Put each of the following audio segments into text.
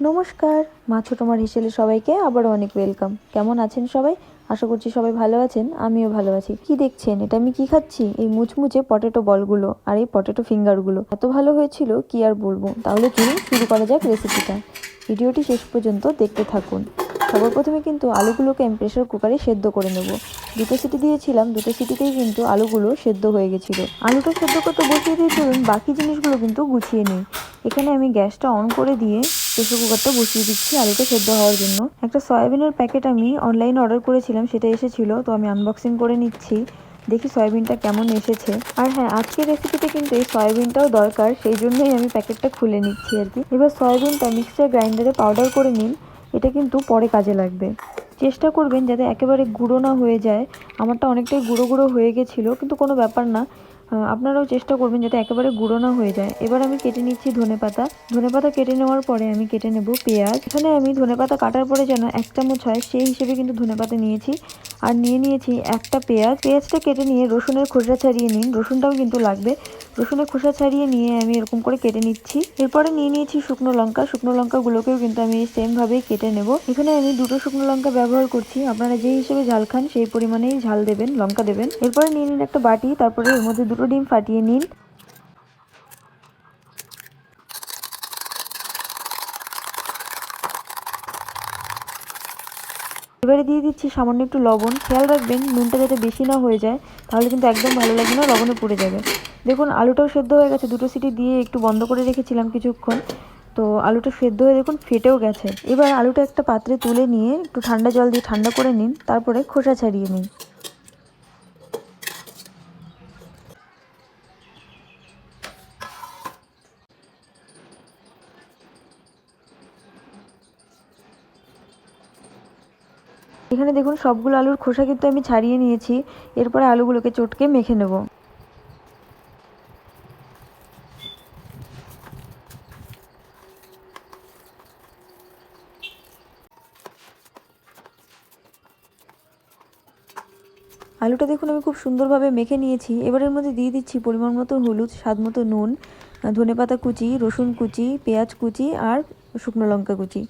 নমস্কার, মা ছোটো মার হিসেলে সবাইকে আবারও অনেক ওয়েলকাম। কেমন আছেন সবাই? আশা করছি সবাই ভালো আছেন, আমিও ভালো আছি। কি দেখছেন, এটা আমি কি খাচ্ছি? এই মুচমুচে পটেটো বলগুলো আর এই পটেটো ফিঙ্গারগুলো এত ভালো হয়েছিল কি আর বলবো। তাহলে চলুন শুরু করা যাক রেসিপিটা। ভিডিওটি শেষ পর্যন্ত দেখতে থাকুন। সবার প্রথমে কিন্তু আলুগুলোকে আমি প্রেসার কুকারে সেদ্ধ করে নেব। দুটো সিটি দিয়েছিলাম, দুটো সিটিতেই কিন্তু আলুগুলো সেদ্ধ হয়ে গেছিলো। আলুটা সেদ্ধ করতে বসিয়ে দিয়ে চলুন বাকি জিনিসগুলো কিন্তু গুছিয়ে নিই। এখানে আমি গ্যাসটা অন করে দিয়ে প্রেসার কুকারটা বসিয়ে দিচ্ছি আলুটা সেদ্ধ হওয়ার জন্য। একটা সয়াবিনের প্যাকেট আমি অনলাইনে অর্ডার করেছিলাম, সেটা এসেছিলো, তো আমি আনবক্সিং করে নিচ্ছি। দেখি সয়াবিনটা কেমন এসেছে। আর হ্যাঁ, আজকের রেসিপিতে কিন্তু এই সয়াবিনটাও দরকার, সেই জন্যই আমি প্যাকেটটা খুলে নিচ্ছি আর কি। এবার সয়াবিনটা মিক্সার গ্রাইন্ডারে পাউডার করে নিন, এটা কিন্তু পরে কাজে লাগবে। চেষ্টা করবেন যাতে একেবারে গুঁড়ো না হয়ে যায়। আমারটা অনেকটাই গুঁড়ো গুঁড়ো হয়ে গেছিলো, কিন্তু কোনো ব্যাপার না, আপনারাও চেষ্টা করবেন যাতে একেবারে গুঁড়ো না হয়ে যায়। এবার আমি কেটে নিচ্ছি ধনেপাতা। ধনেপাতা কেটে নেওয়ার পরে আমি কেটে নেব পেঁয়াজ। এখানে আমি ধনেপাতা কাটার পরে যেন 1 চামচ হয় সেই হিসেবে কিন্তু ধনেপাতা নিয়েছি। আর নিয়েছি একটা পেঁয়াজ। পেঁয়াজটা কেটে নিয়ে রসুনের খোসা ছাড়িয়ে নিন, রসুনটাও কিন্তু লাগবে। রসুনের খোসা ছাড়িয়ে নিয়ে আমি এরকম করে কেটে নিচ্ছি। এরপরে নিয়েছি শুকনো লঙ্কা। শুকনো লঙ্কাগুলোকেও কিন্তু আমি সেমভাবেই কেটে নেব। এখানে আমি 2টো শুকনো লঙ্কা ব্যবহার করছি, আপনারা যেই হিসেবে ঝাল খান সেই পরিমাণেই ঝাল দেবেন, লঙ্কা দেবেন। এরপরে নিয়ে নিন একটা বাটি, তারপরে এর মধ্যে 2টো ডিম ফাটিয়ে নিন। এবারে দিয়ে দিচ্ছি সামান্য একটু লবণ। খেয়াল রাখবেন নুনটা যাতে বেশি না হয়ে যায়, তাহলে কিন্তু একদম ভালো লাগবে না, লবণে পুড়ে যাবে। দেখুন আলুটাও সেদ্ধ হয়ে গেছে, 2টো সিটি দিয়ে একটু বন্ধ করে রেখেছিলাম কিছুক্ষণ, তো আলুটা সেদ্ধ হয়ে দেখুন ফেটেও গেছে। এবার আলুটা একটা পাত্রে তুলে নিয়ে একটু ঠান্ডা জল দিয়ে ঠান্ডা করে নিন, তারপরে খোসা ছাড়িয়ে নিন। এখানে দেখুন সবগুলো আলুর খোসা কিন্তু আমি ছাড়িয়ে নিয়েছি। এরপরে আলুগুলোকে চটকে মেখে নেব। আলুটা দেখুন আমি খুব সুন্দরভাবে মেখে নিয়েছি। এবার এর মধ্যে দিয়ে দিচ্ছি পরিমাণ মতো হলুদ, স্বাদ মতো নুন, ধনেপাতা কুচি, রসুন কুচি, পেঁয়াজ কুচি আর শুকনো লঙ্কা কুচি।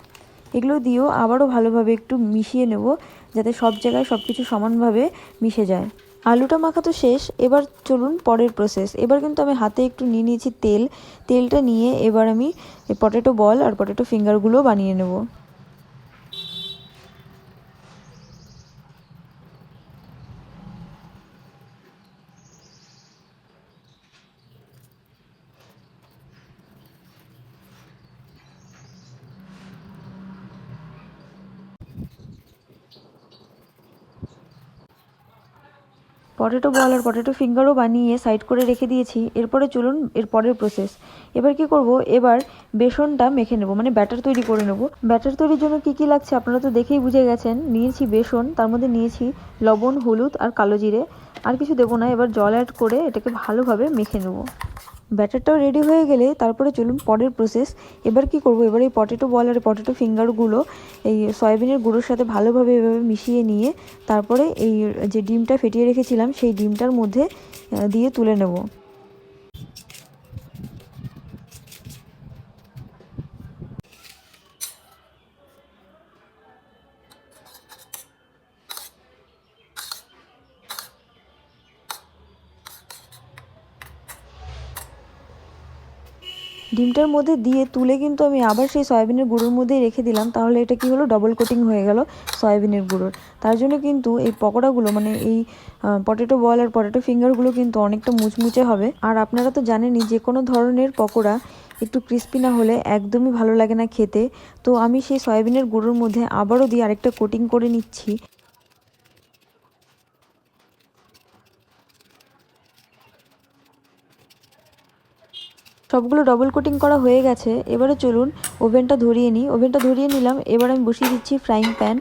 এগুলো দিয়েও আবারও ভালোভাবে একটু মিশিয়ে নেব, যাতে সব জায়গায় সব কিছু সমানভাবে মিশে যায়। আলুটা মাখা তো শেষ, এবার চলুন পরের প্রসেস। এবার কিন্তু আমি হাতে একটু নিয়ে নিয়েছি তেল। তেলটা নিয়ে এবার আমি পটেটো বল আর পটেটো ফিঙ্গারগুলো বানিয়ে নেব। পটেটো বল আর পটেটো ফিঙ্গারও বানিয়ে সাইড করে রেখে দিয়েছি। এরপরে চলুন এর পরের প্রসেস। এবার কি করব, এবার বেসনটা মেখে নেব, মানে ব্যাটার তৈরি করে নেব। ব্যাটার তৈরির জন্য কি কি লাগছে আপনারা তো দেখেই বুঝে গেছেন। নিয়েছি বেসন, তার মধ্যে নিয়েছি লবণ, হলুদ আর কালো জিরে, আর কিছু দেবো না। এবার জল অ্যাড করে এটাকে ভালোভাবে মেখে নেব। ব্যাটারটাও রেডি হয়ে গেলে তারপরে চলুন পরের প্রসেস। এবার কি করব, এবার এই পটেটো বল আর পটেটো ফিঙ্গারগুলো এই সয়াবিনের গুঁড়োর সাথে ভালোভাবে এভাবে মিশিয়ে নিয়ে তারপরে এই যে ডিমটা ফেটিয়ে রেখেছিলাম সেই ডিমটার মধ্যে দিয়ে তুলে নেব। ডিমটার মধ্যে দিয়ে তুলে কিন্তু আমি আবার সেই সয়াবিনের গুঁড়োর মধ্যেই রেখে দিলাম, তাহলে এটা কি হলো, ডবল কোটিং হয়ে গেল সয়াবিনের গুঁড়োর। তার জন্য কিন্তু এই পকোড়াগুলো, মানে এই পটেটো বল আর পটেটো ফিঙ্গারগুলো কিন্তু অনেকটা মুচমুচে হবে। আর আপনারা তো জানেনই যে কোনো ধরনের পকোড়া একটু ক্রিস্পি না হলে একদমই ভালো লাগে না খেতে। তো আমি সেই সয়াবিনের গুঁড়োর মধ্যে আবারও দিয়ে আরেকটা কোটিং করে নিচ্ছি। সবগুলো ডবল কোটিং করা হয়ে গেছে। এবারে চলুন ওভেনটা ধরিয়ে নিই। ওভেনটা ধরিয়ে নিলাম। এবার আমি বসিয়ে দিচ্ছি ফ্রাইং প্যান।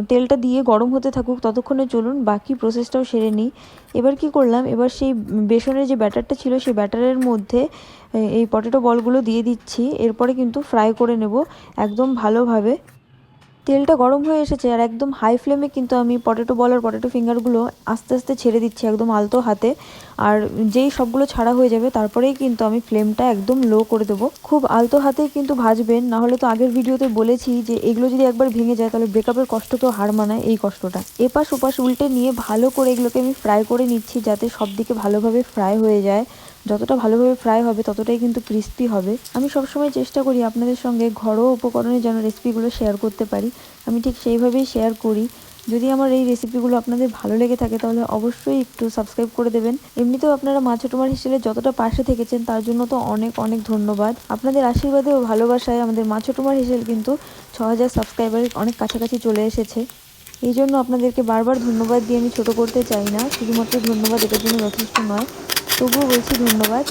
তেলটা দিয়ে গরম হতে থাকুক, ততক্ষণে চলুন বাকি প্রসেসটাও সেরে নিই। এবার কি করলাম, এবার সেই বেসনের যে ব্যাটারটা ছিল সেই ব্যাটারের মধ্যে এই পটেটো বলগুলো দিয়ে দিচ্ছি। এরপরে কিন্তু ফ্রাই করে নেব একদম ভালোভাবে। তেলটা গরম হয়ে এসেছে আর একদম হাই ফ্লেমে কিন্তু আমি পটেটো বল আর পটেটো ফিঙ্গারগুলো আস্তে আস্তে ছেড়ে দিচ্ছি একদম আলতো হাতে। আর যেই সবগুলো ছাড়া হয়ে যাবে তারপরেই কিন্তু আমি ফ্লেমটা একদম লো করে দেবো। খুব আলতো হাতেই কিন্তু ভাজবেন, না হলে তো আগের ভিডিওতে বলেছি যে এগুলো যদি একবার ভেঙে যায় তাহলে ব্রেকআপের কষ্টকেও হার মানায় এই কষ্টটা। এপাশ ওপাশ উল্টে নিয়ে ভালো করে এগুলোকে আমি ফ্রাই করে নিচ্ছি যাতে সব দিকে ভালোভাবে ফ্রাই হয়ে যায়। যতটা ভালোভাবে ফ্রাই হবে ততটাই কিন্তু ক্রিস্পি হবে। আমি সবসময় চেষ্টা করি আপনাদের সঙ্গে ঘরোয়া উপকরণে যেন রেসিপিগুলো শেয়ার করতে পারি, আমি ঠিক সেইভাবেই শেয়ার করি। যদি আমার এই রেসিপিগুলো আপনাদের ভালো লেগে থাকে তাহলে অবশ্যই একটু সাবস্ক্রাইব করে দেবেন। এমনিতেও আপনারা মা ছোটমার হিসেবে যতটা পাশে থেকেছেন তার জন্য তো অনেক অনেক ধন্যবাদ। আপনাদের আশীর্বাদে ও ভালোবাসায় আমাদের মা ছোটমার হিসেবে কিন্তু 6000 সাবস্ক্রাইবারের অনেক কাছাকাছি চলে এসেছে। এই জন্য আপনাদেরকে বারবার ধন্যবাদ দিয়ে আমি ছোট করতে চাই না, শুধুমাত্র ধন্যবাদ এটার জন্য যথেষ্ট নয়, তবুও বলছি ধন্যবাদ।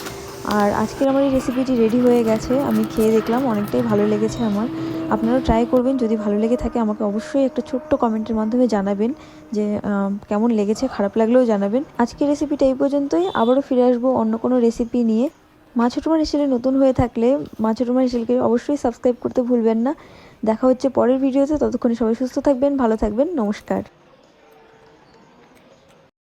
আর আজকের আমার এই রেসিপিটি রেডি হয়ে গেছে, আমি খেয়ে দেখলাম অনেকটাই ভালো লেগেছে আমার। আপনারাও ট্রাই করবেন, যদি ভালো লেগে থাকে আমাকে অবশ্যই একটা ছোট্ট কমেন্টের মাধ্যমে জানাবেন যে কেমন লেগেছে, খারাপ লাগলেও জানাবেন। আজকের রেসিপিটা এই পর্যন্তই, আবারও ফিরে আসবো অন্য কোনো রেসিপি নিয়ে। মা ছোটমার হেসেলে নতুন হয়ে থাকলে মা ছোটমার হেসেলকে অবশ্যই সাবস্ক্রাইব করতে ভুলবেন না। দেখা হচ্ছে পরের ভিডিওতে, ততক্ষণে সবাই সুস্থ থাকবেন, ভালো থাকবেন, নমস্কার।